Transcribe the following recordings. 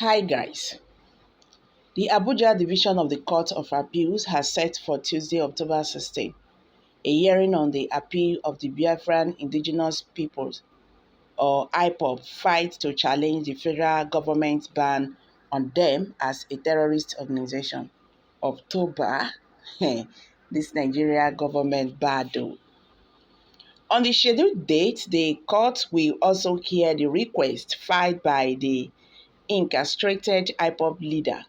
Hi guys. The Abuja Division of the Court of Appeals has set for Tuesday, October 16, a hearing on the appeal of the Biafran Indigenous Peoples or IPOB fight to challenge the federal government's ban on them as a terrorist organization. October, this Nigeria government bad though. On the scheduled date, the court will also hear the request filed by the incarcerated IPOB leader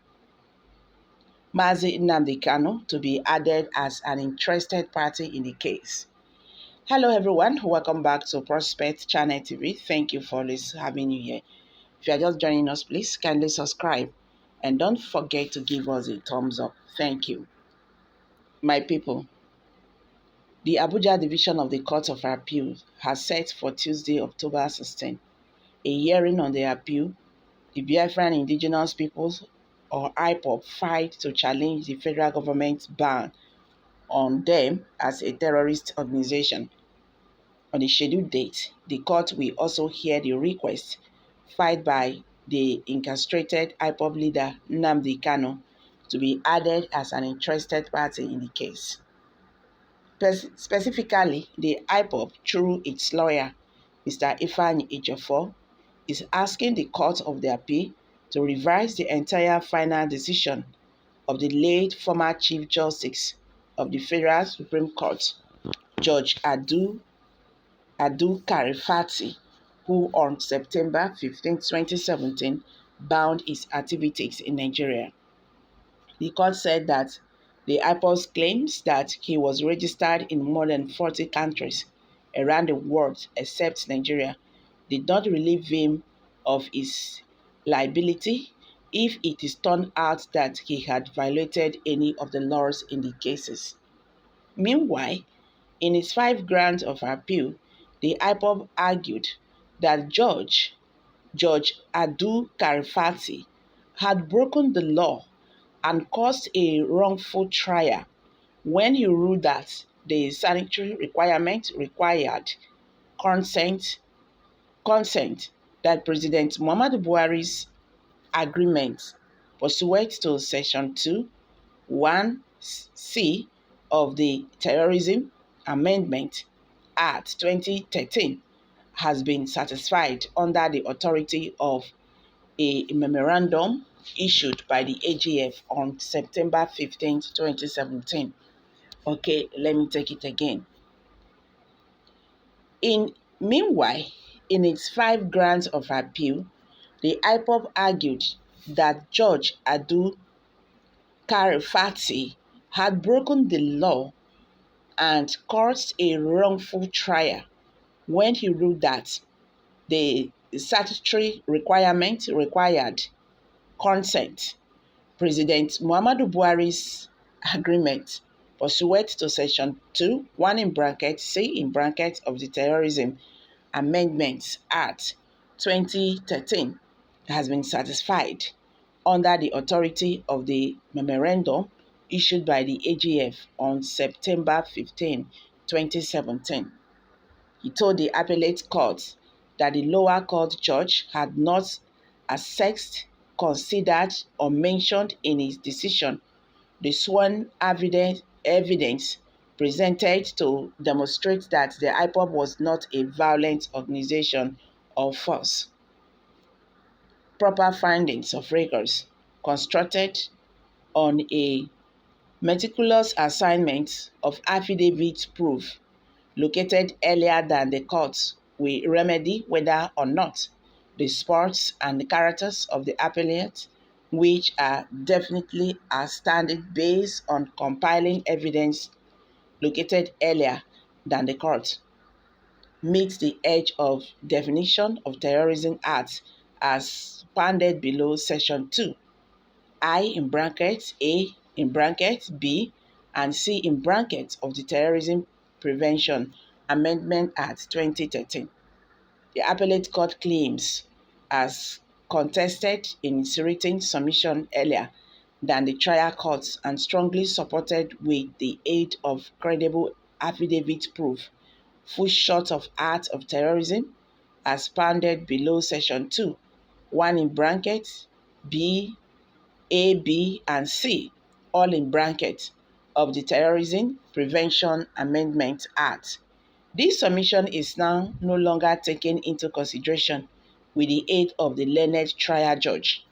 Mazi Nnamdi Kanu to be added as an interested party in the case. Hello everyone, welcome back to Prospect Channel TV. Thank you for having you here. If you are just joining us, please kindly subscribe and don't forget to give us a thumbs up. Thank you. My people, the Abuja Division of the Court of Appeal has set for Tuesday, October 16, a hearing on the appeal the Biafran Indigenous Peoples or IPOB fight to challenge the federal government's ban on them as a terrorist organization. On the scheduled date, the court will also hear the request filed by the incarcerated IPOB leader Nnamdi Kanu to be added as an interested party in the case. Specifically, the IPOB, through its lawyer, Mr. Ifeanyi Ejiofor, is asking the Court of the Appeal to revise the entire final decision of the late former Chief Justice of the Federal Supreme Court, Judge Adu Karifati, who on September 15, 2017, banned his activities in Nigeria. The court said that the IPOB's claims that he was registered in more than 40 countries around the world except Nigeria did not relieve him of his liability if it is turned out that he had violated any of the laws in the cases. Meanwhile, in its 5 grounds of appeal, the IPOB argued that Judge Adu Karifati had broken the law and caused a wrongful trial when he ruled that the sanitary requirement required consent that President Muhammadu Buhari's agreement pursuant to Section 2, 1C of the Terrorism Amendment Act 2013 has been satisfied under the authority of a memorandum issued by the AGF on September 15, 2017. Okay, let me take it again. Meanwhile, in its 5 grounds of appeal, the IPOB argued that Judge Adu Karifati had broken the law and caused a wrongful trial when he ruled that the statutory requirement required consent. President Muhammadu Buhari's agreement pursuant to Section 2, 1 in bracket, C in bracket of the Terrorism Amendments Act 2013 has been satisfied under the authority of the memorandum issued by the AGF on September 15, 2017. He told the appellate court that the lower court judge had not assessed, considered, or mentioned in his decision the sworn evidence presented to demonstrate that the IPOB was not a violent organization or force. Proper findings of records constructed on a meticulous assignment of affidavit proof located earlier than the court will remedy whether or not the sports and the characters of the appellate, which are definitely outstanding based on compiling evidence located earlier than the court, meets the edge of definition of terrorism act as pounded below Section 2, I in brackets, A in brackets, B, and C in brackets of the Terrorism Prevention Amendment Act 2013. The appellate court claims, as contested in its written submission earlier than the trial court and strongly supported with the aid of credible affidavit proof, fall short of act of terrorism as pounded below Section 2, 1 in brackets, B, A, B, and C, all in brackets, of the Terrorism Prevention Amendment Act. This submission is now no longer taken into consideration with the aid of the learned trial judge.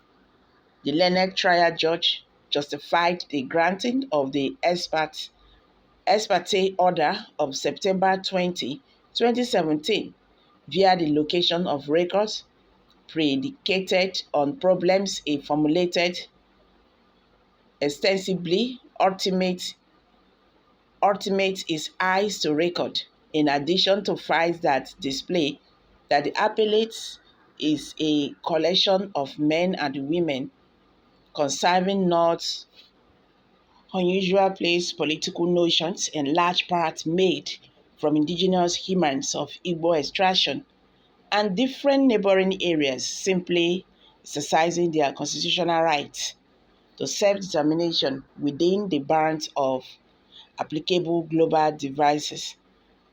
The learned trial judge justified the granting of the parte order of September 2017, via the location of records predicated on problems he formulated extensively. Ultimate is eyes to record, in addition to files that display that the appellate is a collection of men and women conserving not unusual place political notions, in large part made from indigenous humans of Igbo extraction and different neighboring areas, simply exercising their constitutional rights to self-determination within the bounds of applicable global devices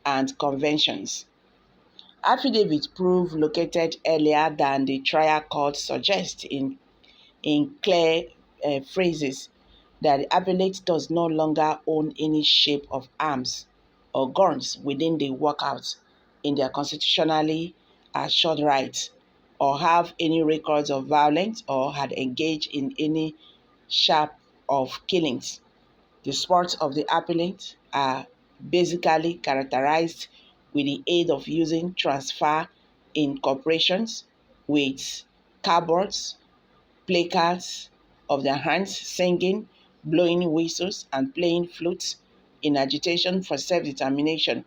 and conventions. Affidavit proof located earlier than the trial court suggests in clear phrases that the appellate does no longer own any shape of arms or guns within the workouts in their constitutionally assured rights, or have any records of violence or had engaged in any sharp of killings. The sports of the appellant are basically characterized with the aid of using transfer in corporations with cardboards, placards of their hands, singing, blowing whistles, and playing flutes in agitation for self-determination.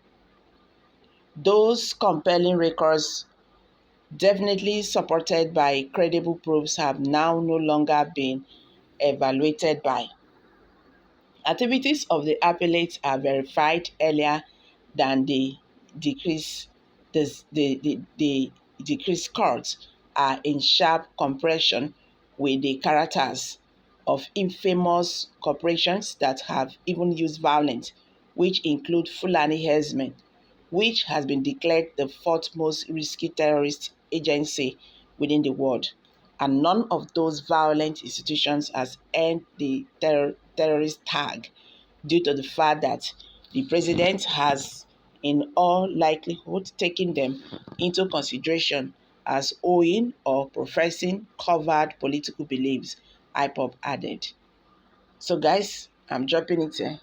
Those compelling records, definitely supported by credible proofs, have now no longer been evaluated by. Activities of the appellate are verified earlier than the decrease courts are in sharp compression with the characters of infamous corporations that have even used violence, which include Fulani herdsmen, which has been declared the fourth most risky terrorist agency within the world. And none of those violent institutions has earned the terrorist tag, due to the fact that the president has, in all likelihood, taken them into consideration as owing or professing covered political beliefs, IPOB added. So guys, I'm dropping it here.